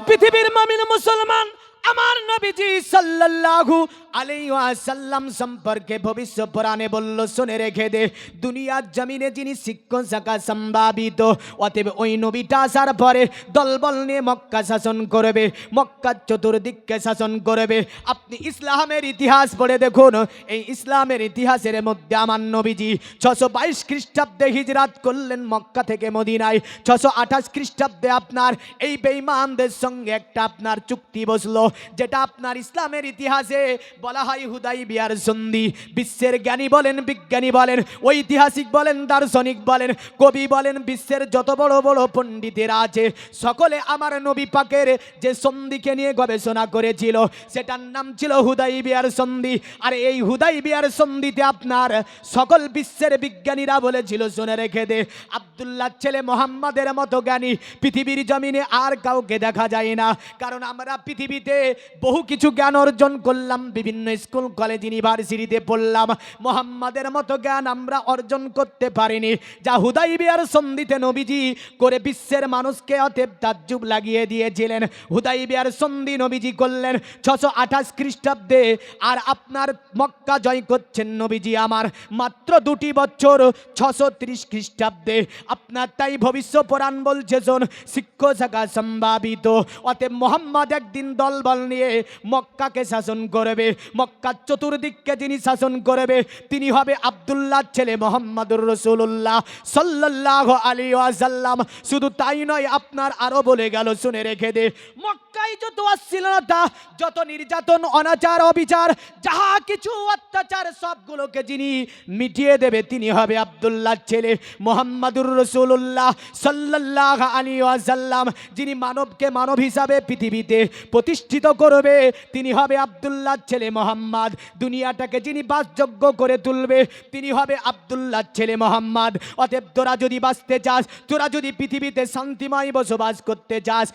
পৃথিবীর মুমিন মুসলমান, আমার নবীজি সাল্লাল্লাহু আলাইহি ওয়াসাল্লাম সম্পর্কে ভবিষ্য পুরাণে বলল, শুনে রেখে দে, দুনিয়ার জমিনে যিনি শিক্ষক শাখা সম্ভাবিত, অতএব ওই নবীটা আসার পরে দলবল নিয়ে মক্কা শাসন করবে, মক্কার চতুর্দিককে শাসন করবে। আপনি ইসলামের ইতিহাস পড়ে দেখুন, এই ইসলামের ইতিহাসের মধ্যে আমার নবীজি 622 খ্রিস্টাব্দে হিজরাত করলেন মক্কা থেকে মদিনায়। 628 খ্রিস্টাব্দে আপনার এই বেঈমানদের সঙ্গে একটা আপনার চুক্তি বসলো, যেটা আপনার ইসলামের ইতিহাসে বলা হয় হুদাইবিয়ার সন্ধি। বিশ্বের জ্ঞানী বলেন, বিজ্ঞানী বলেন, ঐতিহাসিক বলেন, দার্শনিক বলেন, কবি বলেন, বিশ্বের যত বড় বড় পণ্ডিতেরা আছে, সকলে আমার নবী পাকের যে সন্ধিকে নিয়ে গবেষণা করেছিল, সেটার নাম ছিল হুদাইবিয়ার সন্ধি। আর এই হুদাইবিয়ার সন্ধিতে আপনার সকল বিশ্বের বিজ্ঞানীরা বলেছিল, শুনে রেখে দে, আব্দুল্লাহ ছেলে মোহাম্মদের মতো জ্ঞানী পৃথিবীর জমিনে আর কাউকে দেখা যায় না। কারণ আমরা পৃথিবীতে বহু কিছু জ্ঞান অর্জন করলাম, বিভিন্ন স্কুল কলেজ ইউনিভার্সিটিতে পড়লাম, মোহাম্মদের মতো জ্ঞান আমরা অর্জন করতে পারিনি, যা হুদাইবিয়ার সন্ধিতে নবীজি করে বিশ্বের মানুষকে অতএব তাজ্জুব লাগিয়ে দিয়েছিলেন। হুদাইবিয়ার সন্ধি নবীজি করলেন 628 খ্রিস্টাব্দে, আর আপনার মক্কা জয় করছেন নবীজি আমার মাত্র 2টি বছর 630 খ্রিস্টাব্দে। আপনার তাই ভবিষ্য পুরাণ বলছে, শোন, শিক্ষক শাখা সম্ভাবিত, অতএব মোহাম্মদ একদিন দলবল নিয়ে মক্কাকে শাসন করবে, মক্কার চতুর্দিককে যিনি শাসন করবে তিনি হবে আব্দুল্লাহ ছেলে মোহাম্মদুর রাসূলুল্লাহ সাল্লাল্লাহু আলাইহি ওয়াসাল্লাম। শুধু তাই নয়, আপনার আরো বলে গেল, শুনে রেখে দে, মক্কায় যত অশ্লীলতা, যত নির্যাতন, অনাচার, অবিচার, যাহা কিছু অত্যাচার, সবগুলোকে যিনি মিটিয়ে দেবে তিনি হবে আব্দুল্লাহ ছেলে মোহাম্মদুর রাসূলুল্লাহ সাল্লাল্লাহু আলাইহি ওয়াসাল্লাম। যিনি মানবকে মানব হিসাবে পৃথিবীতে প্রতিষ্ঠিত করবে তিনি হবে আব্দুল্লাহ ছেলে মোহাম্মদ। দুনিয়াটাকে যিনি বাসযোগ্য করে তুলবে তিনি হবে আব্দুল্লাহ ছেলে মোহাম্মদ। অতএব তোরা যদি বাঁচতে চাস, তোরা যদি পৃথিবীতে শান্তিময় বসবাস করতে চাস,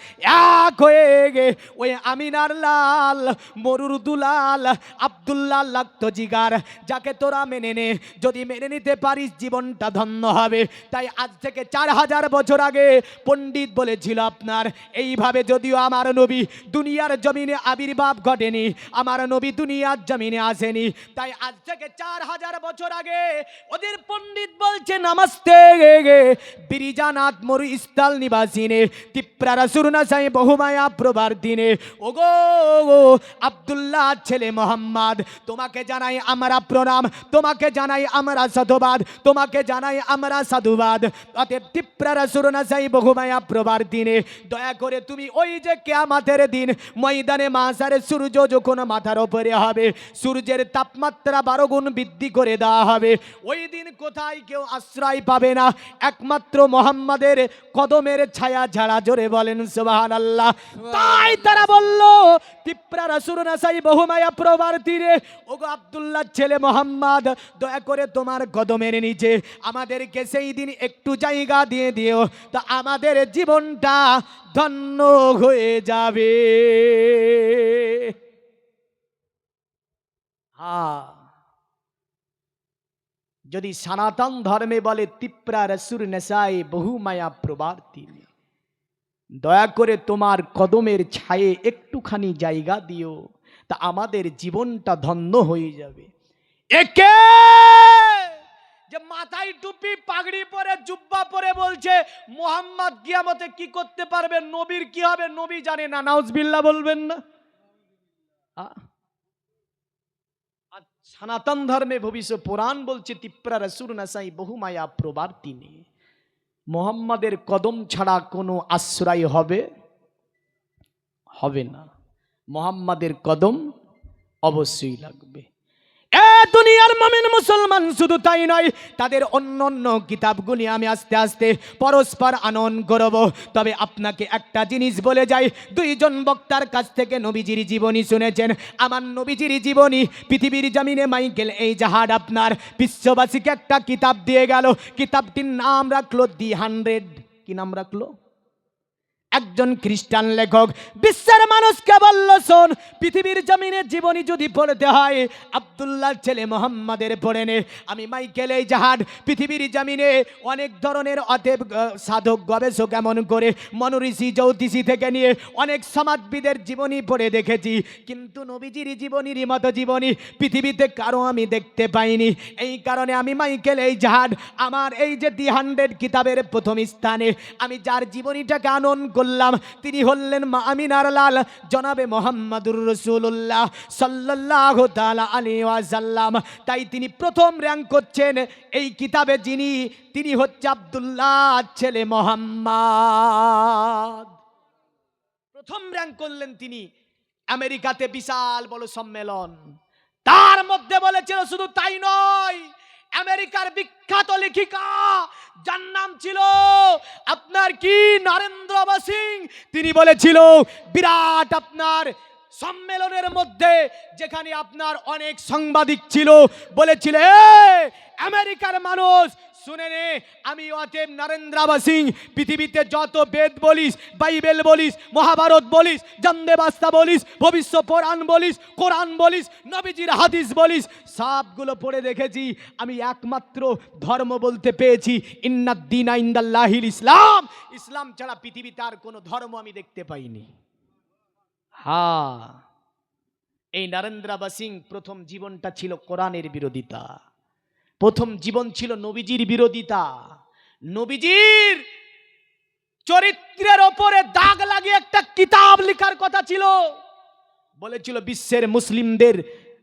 এক হয়ে গে ওই আমিনার লাল, মরুর দুলাল আব্দুল্লাহ লাগতো জিগার, যাকে তোরা মেনে নে। যদি মেনে নিতে পারিস জীবনটা ধন্য হবে। তাই আজ থেকে 4000 বছর আগে পণ্ডিত বলেছিল আপনার এইভাবে, যদিও আমার নবী দুনিয়ার জমিনে আবির্ভাব ঘটেনি, আমার নবী দুনিয়ার জমিনে আসেনি, তাই আজ থেকে 4000 বছর আগে ওদের পণ্ডিত বলছে, নমস্তে বিরিজানাথ মরু স্থল নিবাসিনে তিপ্রা রাসূলুনা সাই বহুমায়া প্রবার দিনে। ওগো আব্দুল্লাহ ছেলে মোহাম্মদ, তোমাকে জানাই আমরা প্রণাম, তোমাকে জানাই আমরা সাধুবাদ, তোমাকে জানাই আমরা সাধুবাদ। অতএব তিপ্রা রাসূলুনা সাই বহুমায়া প্রবার দিনে দয়া করে তুমি ওই যে কিয়ামতের দিন ময়দানে মাশারে সূর্য যখন মাথার উপরে হবে, সূর্যের তাপমাত্রা 12 গুণ বৃদ্ধি করে দেওয়া হবে, ওই দিন কোথায় কেউ আশ্রয় পাবে না, একমাত্র মোহাম্মদের কদমের ছায়া ছাড়া। জোরে বলেন সুবহানাল্লাহ। তাই তারা বলল, তিপ্রা রাসূলুনা সাই বহুমায়া প্রবার তীরে, ওগো আব্দুল্লাহ ছেলে মোহাম্মদ, দয়া করে তোমার কদমের নিচে আমাদেরকে সেই দিন একটু জায়গা দিয়ে দিও, তা আমাদের জীবনটা ধন্য হয়ে যাবে। হ্যাঁ, যদি সনাতন ধর্মে বলে তিপ্রা রসুর নেশায় বহুমায়া প্রবার্তি, দয়া করে তোমার কদমের ছায়ে একটুখানি জায়গা দিও, তা আমাদের জীবনটা ধন্য হয়ে যাবে। একে যে মাথায় টুপি পাগড়ি পরে জুব্বা পরে বলছে মোহাম্মদ কিয়ামতে কি করতে পারবে, নবীর কি হবে নবী জানে না, নাউজুবিল্লাহ বলবেন না? সনাতন ধর্মে ভবিষ্য পুরাণ বলছে তিপ্রা রসুল নাসাই বহুমায়া প্রবার্তি নিয়ে, মোহাম্মদের কদম ছাড়া কোনো আশ্রয় হবে না, মোহাম্মদের কদম অবশ্যই লাগবে। দুনিয়ার মুমিন মুসলমান শুধু তাই নয়, তাদের অন্য অন্য কিতাবগুলি আমি আস্তে আস্তে পরস্পর আনয়ন করব। তবে আপনাকে একটা জিনিস বলে যাই, 2 জন বক্তার কাছ থেকে নবীজির জীবনী শুনেছেন। আমার নবীজির জীবনী পৃথিবীর জমিনে মাইকেল এই জাহাজ আপনার বিশ্ববাসীকে একটা কিতাব দিয়ে গেল। কিতাবটির নাম রাখলো দি 100, কি নাম রাখলো? একজন খ্রিস্টান লেখক বিশ্বের মানুষকে বলল, শোন, পৃথিবীর জমিনে জীবনী যদি পড়তে হয় আব্দুল্লাহর ছেলে মোহাম্মদের পড়ে নে। আমি মাইকেল এই জাহাজ পৃথিবীর জমিনে অনেক ধরনের অতএব সাধক গবেষক এমন করে মনোঋষি জ্যোতিষী থেকে নিয়ে অনেক সমাজবিদের জীবনী পড়ে দেখেছি, কিন্তু নবীজির জীবনীর মতো জীবনী পৃথিবীতে কারো আমি দেখতে পাইনি। এই কারণে আমি মাইকেল এই জাহাজ আমার এই যে দি 100 কিতাবের প্রথম স্থানে আমি যার জীবনীটাকে আনন্দ করলাম তিনি হলেন মা আমিনার লাল জনাবে মোহাম্মদুর রাসূলুল্লাহ সাল্লাল্লাহু তাআলা আলাইহি ওয়াসাল্লাম। তাই তিনি প্রথম র্যাঙ্ক করছেন এই কিতাবে, তিনি হচ্ছে আব্দুল্লাহ ছেলে মোহাম্মদ। প্রথম র্যাঙ্ক করলেন তিনি। আমেরিকাতে বিশাল বড় সম্মেলন, তার মধ্যে বলেছিল শুধু তাই নয়, আমেরিকার বিখ্যাত লেখিকা যার নাম ছিল আপনার কি নরেন্দ্র বসিং, তিনি বলেছিল বিরাট আপনার সম্মেলনের মধ্যে যেখানে আপনার অনেক সাংবাদিক ছিল, বলেছিল আমেরিকার মানুষ শুনে নে, আমি অতএব নরেন্দ্র বসিং পৃথিবীতে যত বেদ বলিস, বাইবেল বলিস, মহাভারত বলিস, জন্দে বাস্তা বলিস, ভবিষ্যৎ পুরাণ বলিস, কোরআন বলিস, নবীজির হাদিস বলিস, সবগুলো পড়ে দেখেছি। আমি একমাত্র ধর্ম বলতে পেয়েছি ইন্নাদ-দীনা ইনদাল্লাহিল ইসলাম, ইসলাম ছাড়া পৃথিবীতে আর কোনো ধর্ম আমি দেখতে পাইনি। হ্যাঁ, এই নরেন্দ্র বসিং প্রথম জীবনটা ছিল কোরআনের বিরোধিতা, প্রথম জীবন ছিল নবীজির বিরোধিতা। নবীজির চরিত্রের ওপরে দাগ লাগিয়ে একটা কিতাব লেখার কথা ছিল, বলেছিল বিশ্বের মুসলিমদের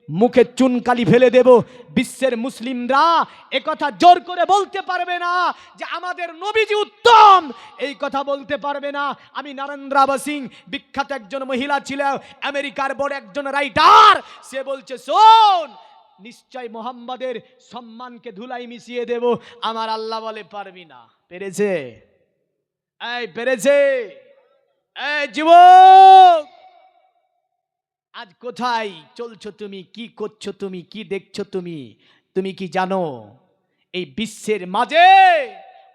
মুখে চুনকালি ফেলে দেব, বিশ্বের মুসলিমরা একথা জোর করে বলতে পারবে না যে আমাদের নবীজি উত্তম, এই কথা বলতে পারবে না। আমি নরেন্দ্র বসিং বিখ্যাত একজন মহিলা ছিল, আমেরিকার বড় একজন রাইটার, সে বলছে শোন, নিশ্চয় মোহাম্মদের সম্মানকে ধুলাই মিশিয়ে দেব। আমার আল্লাহ বলে পারবি না। পেরেছে? এই পেরেছে? এই যুবক, আজ কোথায় চলছো তুমি, কি করছো তুমি, কি দেখছো তুমি? তুমি কি জানো এই বিশ্বের মাঝে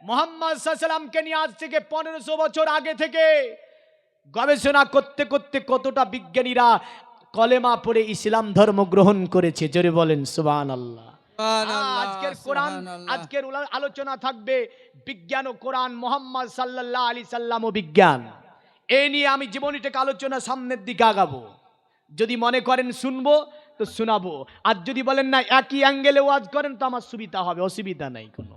মুহাম্মদ সাল্লাল্লাহু আলাইহি সাল্লামকে নিয়ে আজ থেকে 1500 বছর আগে থেকে গবেষণা করতে করতে কতটা বিজ্ঞানীরা কলেমা পড়ে ইসলাম ধর্ম গ্রহণ করেছে? জোরে বলেন সুবহানাল্লাহ। আজকের কোরআন, আজকের আলোচনা থাকবে বিজ্ঞান ও কোরআন, মুহাম্মদ সাল্লাল্লাহু আলাইহি সাল্লাম ও বিজ্ঞান। এই নিয়ে আমি জীবনীটাকে আলোচনা সামনের দিকে আগাবো। যদি মনে করেন শুনবো তো শোনাবো, আর যদি বলেন না একই অ্যাঙ্গেলে ওয়াজ করেন তো আমার সুবিধা হবে, অসুবিধা নাই কোনো।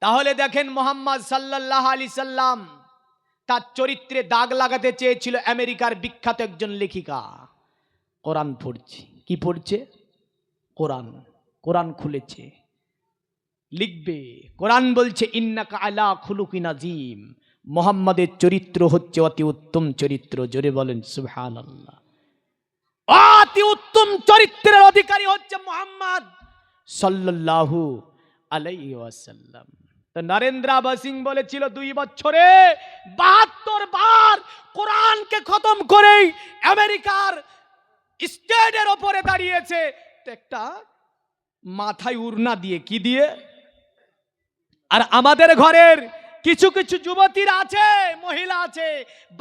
তাহলে দেখেন মুহাম্মদ সাল্লাল্লাহু আলাইহি সাল্লাম তার চরিত্রে দাগ লাগাতে চেয়েছিল আমেরিকার বিখ্যাত একজন লেখিকা। কোরআন পড়ছে, কি পড়ছে? কোরআন। কোরআন খুলেছে, লিখবে। কোরআন বলছে ইন্নাকা আলা খুলুকিন আযীম, মুহাম্মাদের চরিত্র হচ্ছে অতি উত্তম চরিত্র। জোরে বলেন সুবহানাল্লাহ। অতি উত্তম চরিত্রের অধিকারী হচ্ছে মুহাম্মদ সাল্লাল্লাহু আলাইহি ওয়াসাল্লাম। তো নরেন্দ্র বসিং বলেছিল 2 বছরে 72 বার কোরআনকে খতম করে আমেরিকার স্টেজের উপরে দাঁড়িয়েছে একটা মাথায় উড়না দিয়ে। কি দিয়ে? আর আমাদের ঘরের কিছু কিছু যুবতীরা আছে, মহিলা আছে,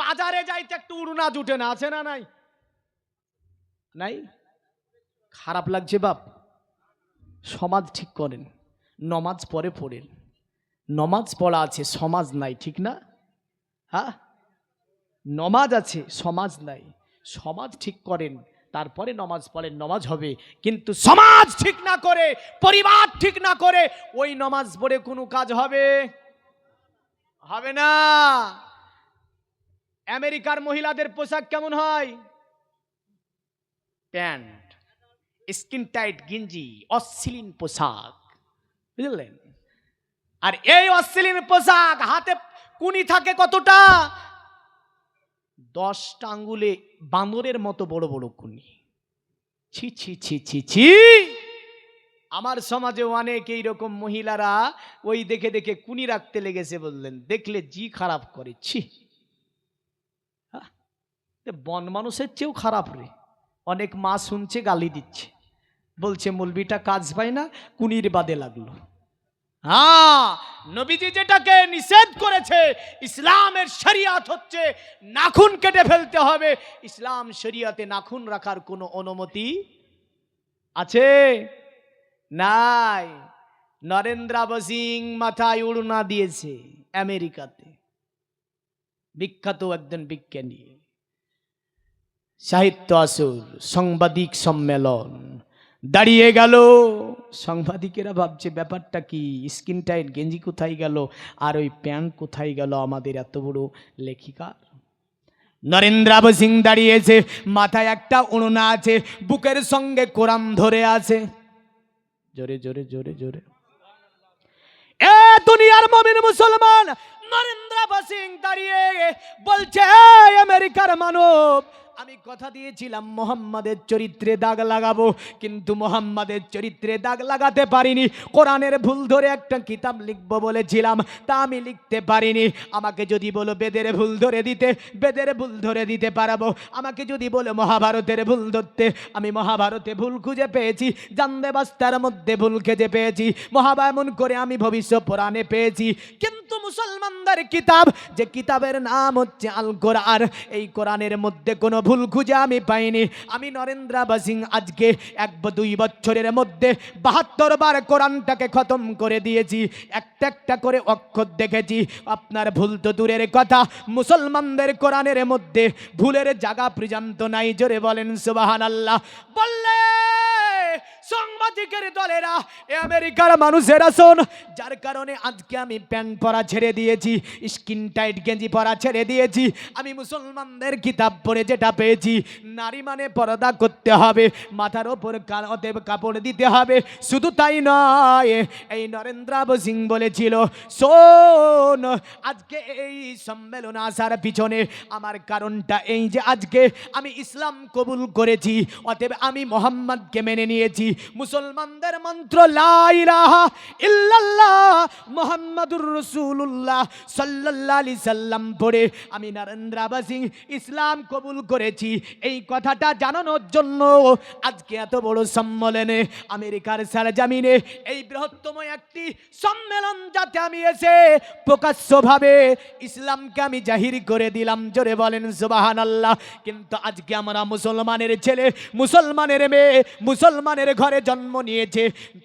বাজারে যাইতে একটু উড়না জুটে না, আছে না নাই? নাই? খারাপ লাগছে বাপ। সমাজ ঠিক করেন, নমাজ পরে পড়েন। নমাজ পড়া আছে, সমাজ নাই, ঠিক না? হ্যাঁ, নমাজ আছে, সমাজ নাই। সমাজ ঠিক করেন, তারপরে নমাজ পড়েন, নমাজ হবে। কিন্তু সমাজ ঠিক না করে, পরিবার ঠিক না করে ওই নমাজ পড়ে কোনো কাজ হবে? হবে না। আমেরিকার মহিলাদের পোশাক কেমন হয়? প্যান্ট, স্কিন টাইট গেঞ্জি, অশ্লীল পোশাক, বুঝলেন? আর এই অশ্লীল পোশাক, হাতে কুনি থাকে কতটা? 10টা আঙ্গুলে বাঁদরের মতো বড় বড় কুনি। ছি ছি ছি ছি ছি। আমার সমাজে অনেক এইরকম মহিলারা ওই দেখে দেখে কুনি রাখতে লেগেছে, বললেন, দেখলে জি খারাপ করে। ছি, বন মানুষের চেয়েও খারাপ রে। অনেক মা শুনছে, গালি দিচ্ছে, বলছে মৌলবিটা কাজ পায় না, কুনির বাদে লাগলো। হ্যাঁ, নবীজি যেটাকে নিষেধ করেছে, ইসলামের শরিয়াত হচ্ছে নাখুন কেটে ফেলতে হবে। ইসলাম শরিয়াতে নাখুন রাখার কোনো অনুমতি আছে? নাই। নরেন্দ্র সিং মাথায় উড়না দিয়েছে আমেরিকাতে, বিখ্যাত একজন বিজ্ঞানী। সাহিত্য আসর, সাংবাদিক সম্মেলন, দাঁড়িয়ে গেল। সাংবাদিকেরা ভাবছে ব্যাপারটা কি, স্কিন টাইট গেঞ্জি কোথায় গেল, আর ওই প্যান্ট কোথায় গেল আমাদের এত বড় লেখিকা। নরেন্দ্র সিং দাঁড়িয়েছে, মাথায় একটা ওড়না আছে, বুকের সঙ্গে কোরআন ধরে আছে। জোরে জোরে জোরে জোরে। এ দুনিয়ার মুমিন মুসলমান, নরেন্দ্র সিং দাঁড়িয়ে বলছে, আমেরিকার মানব, আমি কথা দিয়েছিলাম মোহাম্মদের চরিত্রে দাগ লাগাবো, কিন্তু মোহাম্মদের চরিত্রে দাগ লাগাতে পারিনি। কোরআনের ভুল ধরে একটা কিতাব লিখবো বলেছিলাম, তা আমি লিখতে পারিনি। আমাকে যদি বলো বেদের ভুল ধরে দিতে, বেদের ভুল ধরে দিতে পারবো। আমাকে যদি বলো মহাভারতের ভুল ধরতে, আমি মহাভারতে ভুল খুঁজে পেয়েছি, জানদে বাস্তার মধ্যে ভুল খুঁজে পেয়েছি, মহাবায়মন করে আমি ভবিষ্যৎ পুরাণে পেয়েছি। কিন্তু মুসলমানদের কিতাব, যে কিতাবের নাম হচ্ছে আল কোরআন, এই কোরআনের মধ্যে কোনো ভুল খুঁজে আমি পাইনি। আমি নরেন্দ্র সিং আজকে 1-2 বছরের মধ্যে 72 বার কোরআনটাকে খতম করে দিয়েছি, একটা একটা করে অক্ষর দেখেছি। আপনার ভুল তো দূরের কথা, মুসলমানদের কোরআনের মধ্যে ভুলের জায়গা পর্যন্ত নাই। জোরে বলেন সুবহানাল্লাহ। বললে সাংবাদিকের দলেরা, আমেরিকার মানুষেরা শোন, যার কারণে আজকে আমি প্যান্ট পরা ছেড়ে দিয়েছি, স্কিন টাইট গেঞ্জি পরা ছেড়ে দিয়েছি। আমি মুসলমানদের কিতাব পড়ে যেটা পেয়েছি, নারী মানে পর্দা করতে হবে, মাথার ওপর অতএব কাপড় দিতে হবে। শুধু তাই নয়, এই নরেন্দ্র সিং বলেছিল, শোন, আজকে এই সম্মেলন আসার পিছনে আমার কারণটা এই যে আজকে আমি ইসলাম কবুল করেছি, অতএব আমি মোহাম্মদকে মেনে নিয়েছি। মুসলমানদের মন্ত্র লা ইলাহা ইল্লাল্লাহ মুহাম্মাদুর রাসূলুল্লাহ সাল্লাল্লাহু আলাইহি সাল্লাম পড়ে আমি নরেন্দ্র সিং ইসলাম কবুল করেছি। এই কথাটা জানানোর জন্য আজকে এত বড় সম্মেলনে, আমেরিকার সরজমিনে এই বৃহত্তম একটি সম্মেলন, যাতে আমি এসে প্রকাশ্যভাবে ইসলামকে আমি জাহির করে দিলাম। জোরে বলেন সুবহানাল্লাহ। কিন্তু আজকে আমরা মুসলমানের ছেলে, মুসলমানের মেয়ে, মুসলমানের ঘরে জন্ম নিয়েছে,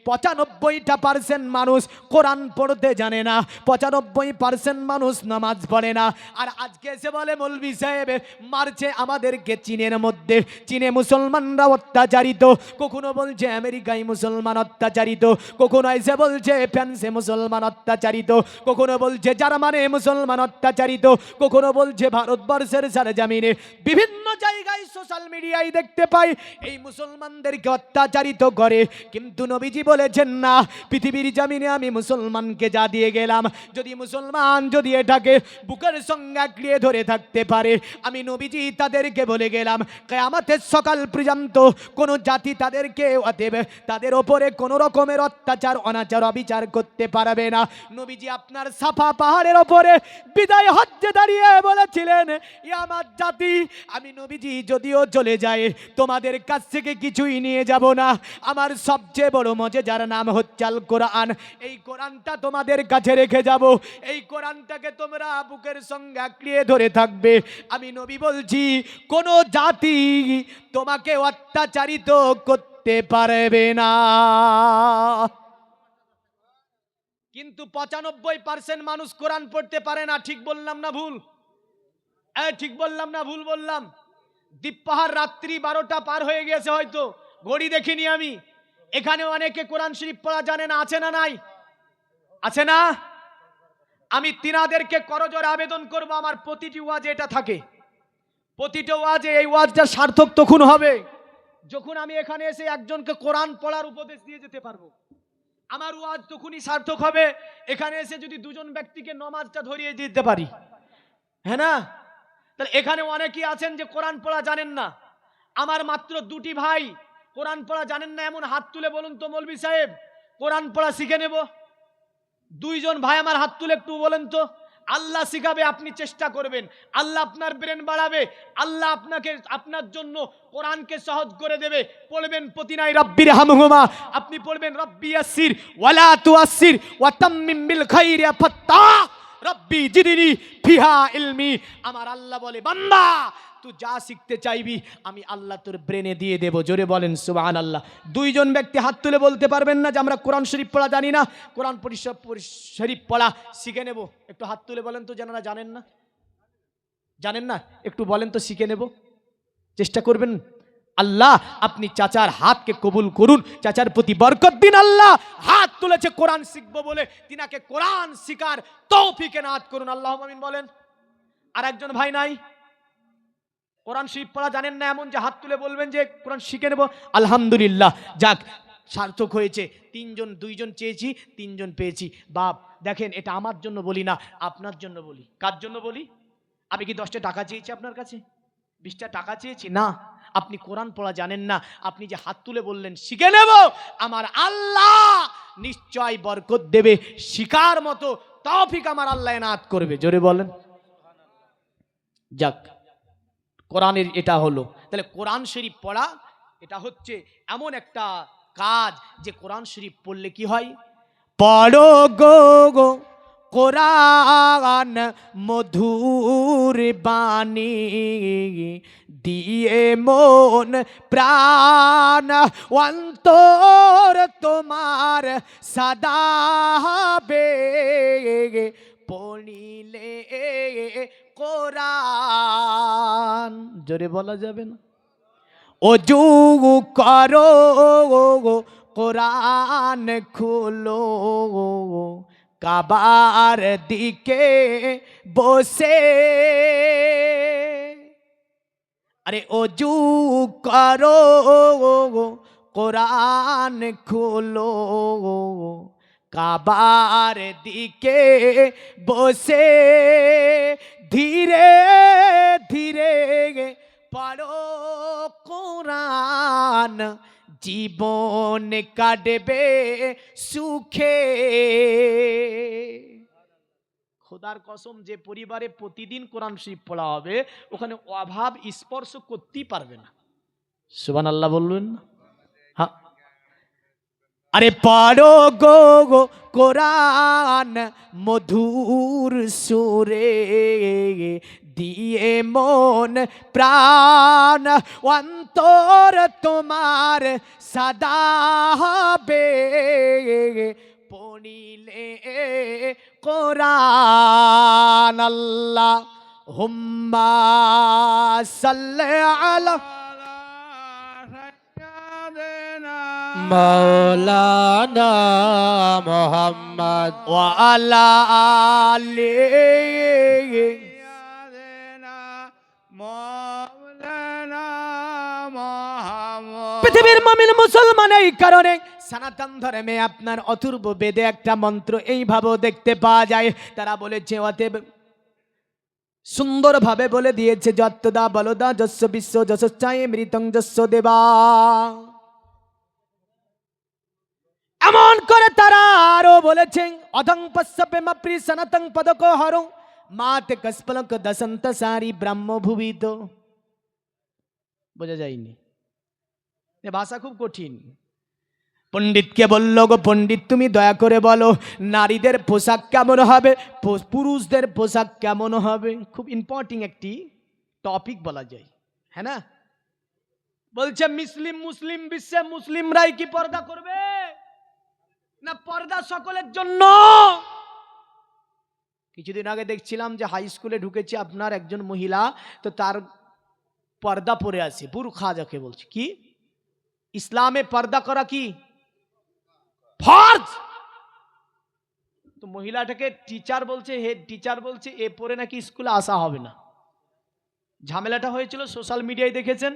95% মানুষ কোরআন পড়তে জানে না, 95% মানুষ নামাজ পড়ে না। আর আজকে এসে বলে মৌলভী সাহেব মারছে আমাদেরকে চীনের মধ্যে, চীনে মুসলমানরা অত্যাচারিত, কখনো বলছে আমেরিকায় মুসলমান অত্যাচারিত, কখনো এসে বলছে ফ্রান্সে মুসলমান অত্যাচারিত, কখনো বলছে জার্মানে মুসলমান অত্যাচারিত, কখনো বলছে ভারতবর্ষের সরজমিনে, বিভিন্ন জায়গায় সোশ্যাল মিডিয়ায় দেখতে পাই এই মুসলমানদেরকে অত্যাচারিত করে। কিন্তু নবীজি বলেছেন না, পৃথিবীর জমিনে আমি মুসলমানকে যা দিয়ে গেলাম, যদি মুসলমান যদি এটাকে বুকের সঙ্গে আঁকড়িয়ে ধরে থাকতে পারে, আমি নবীজি তাদেরকে বলে গেলাম কিয়ামতের সকাল পর্যন্ত কোন জাতি তাদেরকে অতএব তাদের ওপরে কোন রকমের অত্যাচার অনাচার অবিচার করতে পারবে না। নবীজি আপনার সাফা পাহাড়ের ওপরে বিদায় হজ্জে দাঁড়িয়ে বলেছিলেন, ইয়া আমার জাতি, আমি নবীজি যদিও চলে যায় তোমাদের কাছ থেকে কিছুই নিয়ে যাব না, আমার সবচেয়ে বড় মজেদার নাম হচ্ছে আল কোরআন, এই কোরআনটা তোমাদের কাছে রেখে যাব, এই কোরআনটাকে তোমরা বুকের সঙ্গে আঁকড়িয়ে ধরে থাকবে। আমি নবী বলছি, কোন জাতি তোমাকে অত্যাচারিত করতে পারবে না। কিন্তু 95% মানুষ কোরআন পড়তে পারে না। ঠিক বললাম না ভুল? ঠিক বললাম না ভুল বললাম? দ্বীপপাহাড় রাত্রি 12টা পার হয়ে গেছে, হয়তো ঘড়ি দেখিনি আমি। এখানে অনেকে কোরআন শরীফ পড়া জানে না, আছে না নাই? আছে না? আমি তিনাদেরকে করজোড়ে আবেদন করব, আমার প্রতিটি ওয়াজে এটা থাকে, প্রতিটা ওয়াজে এই ওয়াজটা সার্থক তখন হবে যখন আমি এখানে এসে একজনকে কোরআন পড়ার উপদেশ দিয়ে যেতে পারবো। আমার ওয়াজ তখনই সার্থক হবে এখানে এসে যদি দুজন ব্যক্তিকে নামাজটা ধরিয়ে দিতে পারি, হ্যাঁ না? তাহলে এখানে অনেকেই আছেন যে কোরআন পড়া জানেন না। আমার মাত্র 2টি ভাই কোরআন পড়া জানেন না, এমন হাত তুলে বলুন তো মৌলভী সাহেব কোরআন পড়া শিখে নেব। 2জন ভাই আমার হাত তুলে একটু বলেন তো, আল্লাহ শিখাবে, আপনি চেষ্টা করবেন, আল্লাহ আপনার ব্রেন বাড়াবে, আল্লাহ আপনাকে আপনার জন্য কোরআনকে সহজ করে দেবে। পড়বেন প্রতিনাই রব্বির হামহুমা, আপনি পড়বেন রব্বি ইয়াসসির ওয়ালা তুয়াসসির ওয়া তাম্মিম বিল খাইরি ফাত্তাহ রব্বি জিদনি ফিহা ইলমি। আমার আল্লাহ বলে, বান্দা তুই যা শিখতে চাইবি আমি আল্লাহ তোর ব্রেনে দিয়ে দেবো। জোরে বলেন সুবহানাল্লাহ। দুইজন ব্যক্তি হাত তুলে বলতে পারবেন না যে আমরা কোরআন শরীফ পড়া জানি না, কোরআন শরীফ পড়া শিখে নেব? একটু হাত তুলে বলেন তো, যারা জানেন না, জানেন না, একটু বলেন তো, শিখে নেব, চেষ্টা করবেন। আল্লাহ আপনি চাচার হাতকে কবুল করুন, চাচার প্রতি বরকত দিন। আল্লাহ হাত তুলেছে কোরআন শিখবো বলে, তিনাকে কোরআন শিখার তৌফিক এনায়েত করুন, আল্লাহুম্মা আমিন বলেন। আর একজন ভাই নাই, কোরআন শরীফ পড়া জানেন না, এমন যে হাত তুলে বলবেন যে কোরআন শিখে নেব। আলহামদুলিল্লাহ, যাক সার্থক হয়েছে। দুইজন চেয়েছি, তিনজন পেয়েছি। বাপ দেখেন, এটা আমার জন্য বলি না, আপনার জন্য বলি। কার জন্য বলি? আমি কি 10টা টাকা চেয়েছি আপনার কাছে? 20টা টাকা চেয়েছি? না। আপনি কোরআন পড়া জানেন না, আপনি যে হাত তুলে বললেন শিখে নেব, আমার আল্লাহ নিশ্চয় বরকত দেবে, শিকার মতো তৌফিক আমার আল্লাহ এনায়েত করবে। জোরে বলেন। যাক, কোরআনের এটা হলো। তাহলে কোরআন শরীফ পড়া এটা হচ্ছে এমন একটা কাজ যে কোরআন শরীফ পড়লে কি হয়? পড়ো গো গো কোরআন মধুর বাণী, দিয়ে মন প্রাণ অন্তর তোমার সদা হবে, পড়িলে কোরআন। জোরে বলা যাবে না? ওযু করো কোরআন খুলো, কাবার দিকে বসে, আরে ওযু করো কোরআন খুলো, কাবার দিকে বসে, ধীরে ধীরে পড়ো কোরআন, জীবন কাটবে সুখে। খোদার কসম, যে পরিবারে প্রতিদিন কোরআন শরীফ পড়া হবে ওখানে অভাব স্পর্শ করতেই পারবে না। সুবহানাল্লাহ বললেন না? হ্যাঁ, আরে পড়ো গো গো কোরআন মধুর সুরে, দিয়ে মন প্রাণ অন্তর তোমার সদা হবে, পড়িলে কোরআন। আল্লাহুম্মা সাল্লি আলা মাওলানা মুহাম্মদ ওয়া আলা আলিহি পৃথিবীর মুমিন মুসলমান এই কারণে সনাতন ধর্মে আপনার অথর্ব বেদে একটা মন্ত্র এইভাবেও দেখতে পাওয়া যায়। তারা বলেছে, অতএব সুন্দরভাবে বলে দিয়েছে, যত্তদা বলদা যস্য বিশ্ব যশশ্চায় মৃতং যস্য দেবা। এমন করে তারা আরো বলেছেন, অধং পশ্যপেমপ্রি সনাতং পদক হরং মাতে কস্পলক দশন্ত সারি ব্রহ্ম ভুবিত। বোঝা যায়নি? এ ভাষা খুব কঠিন। পণ্ডিতকে বলল, গো পণ্ডিত তুমি দয়া করে বলো নারীদের পোশাক কেমন হবে, পুরুষদের পোশাক কেমন হবে। খুব ইম্পর্টেন্ট একটি টপিক বলা যায়, হ্যাঁ না? বলছে মুসলিম বিশ্বে মুসলিমরাই কি পর্দা করবে না পর্দা সকলের জন্য? কিছুদিন আগে দেখছিলাম যে হাই স্কুলে ঢুকেছে আপনার একজন মহিলা, তো তার পর্দা পরে আছে, বুরখা যাকে বলছে। কি ইসলামে পর্দা করা কি ফরজ? তো মহিলাটাকে টিচার বলছে, হেড টিচার বলছে এ পরে নাকি স্কুলে আসা হবে না। ঝামেলাটা হয়েছিল সোশ্যাল মিডিয়ায়, দেখেছেন,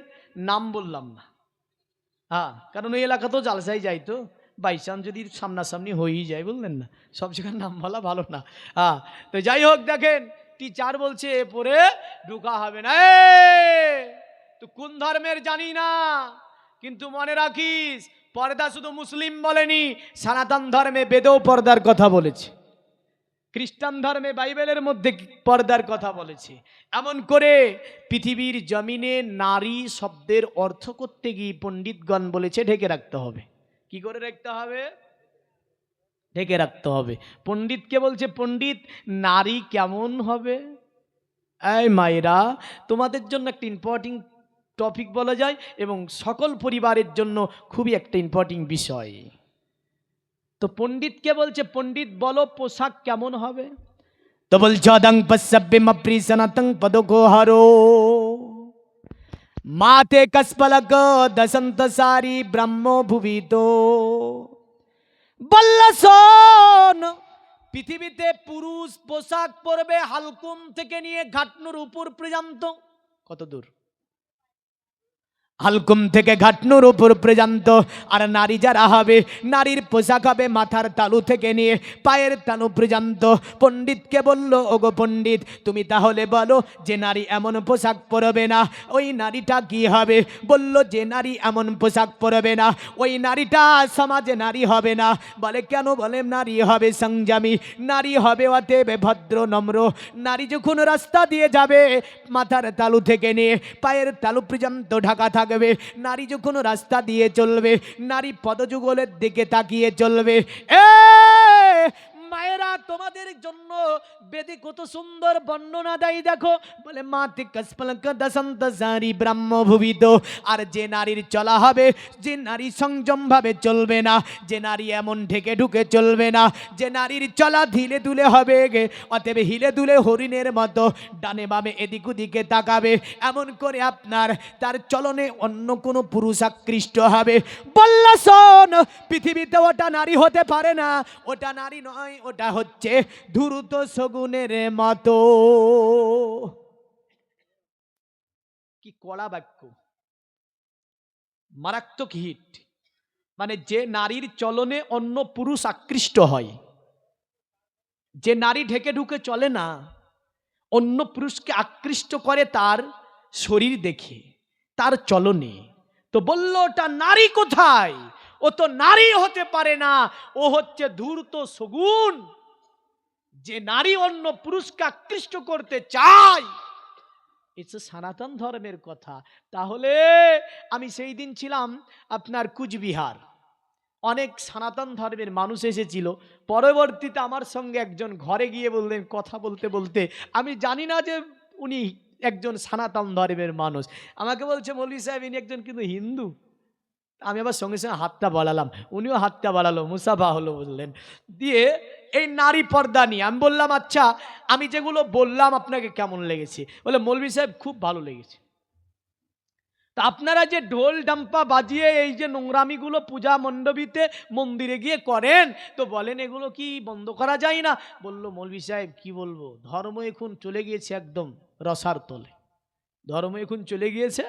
নাম বললাম না। হ্যাঁ, কারণ ওই এলাকা তো জালসাই যাই, তো বাইচান্স যদি সামনাসামনি হয়েই যায়, বললেন না, সব জায়গার নাম বলা ভালো না। হ্যাঁ, তো যাই হোক, দেখেন টিচার বলছে এ পরে ঢুকা হবে না। তো কোন ধর্মের জানি না, কিন্তু মনে রাখিস পর্দা শুধু মুসলিম বলেনি, সনাতন ধর্মে বেদেও পর্দার কথা বলেছে। খ্রিস্টান ধর্মে বাইবেলের মধ্যে পর্দার কথা বলেছে। এমন করে পৃথিবীর জমিনে নারী শব্দের অর্থ করতে গিয়ে পণ্ডিতগণ বলেছে ঢেকে রাখতে হবে। কি করে রাখতে হবে? ঢেকে রাখতে হবে। পণ্ডিতকে বলছে, পণ্ডিত নারী কেমন হবে? এই মায়েরা, তোমাদের জন্য একটা ইম্পর্টেন্ট টপিক বলা যায় এবং সকল পরিবারের জন্য খুবই একটা ইম্পর্টেন্ট বিষয়। তো পণ্ডিতকে বলছে, পণ্ডিত বলো পোশাক কেমন হবে? তো বলছে অদং পসব্বে মপ্রি সনাতং পদকো হারো মাতে কসপলক দসন্ত সারি ব্রহ্ম ভুবিতো। বললা শোন, পৃথিবীতে পুরুষ পোশাক পরবে হালকুম থেকে নিয়ে ঘাটনুর উপর পর্যন্ত। কত দূর? হালকুম থেকে ঘাটনুর উপর পর্যন্ত। আর নারী যারা হবে, নারীর পোশাক হবে মাথার তালু থেকে নিয়ে পায়ের তালু পর্যন্ত। পণ্ডিতকে বলল, ওগো পণ্ডিত, তুমি তাহলে বলো যে নারী এমন পোশাক পরবে না, ওই নারীটা কি হবে? বলল, যে নারী এমন পোশাক পরবে না, ওই নারীটা সমাজে নারী হবে না। বলে কেন? বলে নারী হবে সংযমী, নারী হবে অতএব ভদ্র নম্র। নারী যখন রাস্তা দিয়ে যাবে, মাথার তালু থেকে নিয়ে পায়ের তালু পর্যন্ত ঢাকা থাকবে। নারী যখন রাস্তা দিয়ে চলবে, নারী পদযুগলের দিকে তাকিয়ে চলবে। মায়েরা, তোমাদের জন্য বেদে কত সুন্দর বর্ণনা দেয় দেখো। বলে মাতে কসপলক দসন্ত সারি ব্রহ্ম ভুবিত। আর যে নারীর চলা হবে, যে নারী সংযম ভাবে চলবে না, যে নারী এমন ঢেকে ঢুকে চলবে না, যে নারীর চলা ধীরে ধুলে হবে, অতএব হিলে দুলে হরিণের মতো ডানে বামে এদিক ওদিকে তাকাবে, এমন করে আপনার তার চলনে অন্য কোনো পুরুষ আকৃষ্ট হবে। বললা শোন, পৃথিবীতে ওটা নারী হতে পারে না, ওটা নারী নয়, ওটা হচ্ছে ধূর্ত শগুনের মতো। কি কড়া বাক্য, মারাত্মক হিট। মানে যে নারীর চলনে অন্য পুরুষ আকৃষ্ট হয়, যে নারী ঢেকে ঢুকে চলে না, অন্য পুরুষকে আকৃষ্ট করে তার শরীর দেখে, তার চলনে। তো বলল ওটা নারী কোথায়? ও তো নারী হতে পারে না, ও হচ্ছে ধূর্ত শগুন। যে নারী অন্য পুরুষকে আকৃষ্ট করতে চায়, এটা সনাতন ধর্মের কথা। তাহলে আমি সেই দিন ছিলাম আপনার কুচবিহার, অনেক সনাতন ধর্মের মানুষ এসেছিল। পরবর্তীতে আমার সঙ্গে একজন ঘরে গিয়ে বললেন, কথা বলতে বলতে, আমি জানি না যে উনি একজন সনাতন ধর্মের মানুষ। আমাকে বলছে, মৌলভী সাহেব ইনি একজন কিন্তু হিন্দু। আমি আবার সঙ্গে সঙ্গে হাতটা বাড়ালাম, উনিও হাতটা বাড়ালো, মুসাফা হলো বললেন। দিয়ে এই নারী পর্দা নিয়ে আমি বললাম, আচ্ছা আমি যেগুলো বললাম আপনাকে কেমন লেগেছে? বলে মৌলভী সাহেব খুব ভালো লেগেছে। তা আপনারা যে ঢোল ডাম্পা বাজিয়ে এই যে নোংরামিগুলো পূজা মণ্ডপীতে মন্দিরে গিয়ে করেন, তো বলেন এগুলো কি বন্ধ করা যায় না? বলল, মৌলভী সাহেব কি বলবো, ধর্ম এখন চলে গিয়েছে একদম রসার তলে। ধর্ম এখন চলে গিয়েছে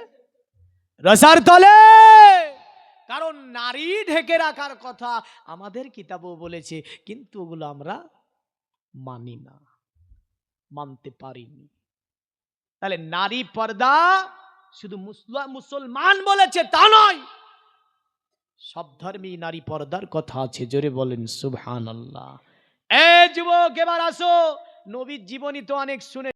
রসার তলে। কারণ নারী ঢেকে রাখার কথা আমাদের কিতাবও বলেছে, কিন্তু ওগুলো আমরা মানি না, মানতে পারিনি। তাহলে নারী পর্দা শুধু মুসলমান বলেছে তা নয়, সব ধর্মেই নারী পর্দার কথা আছে। জোরে বলেন সুবহানাল্লাহ। এ যুবক, এবার আসো, নবীর জীবনী তো অনেক শুনে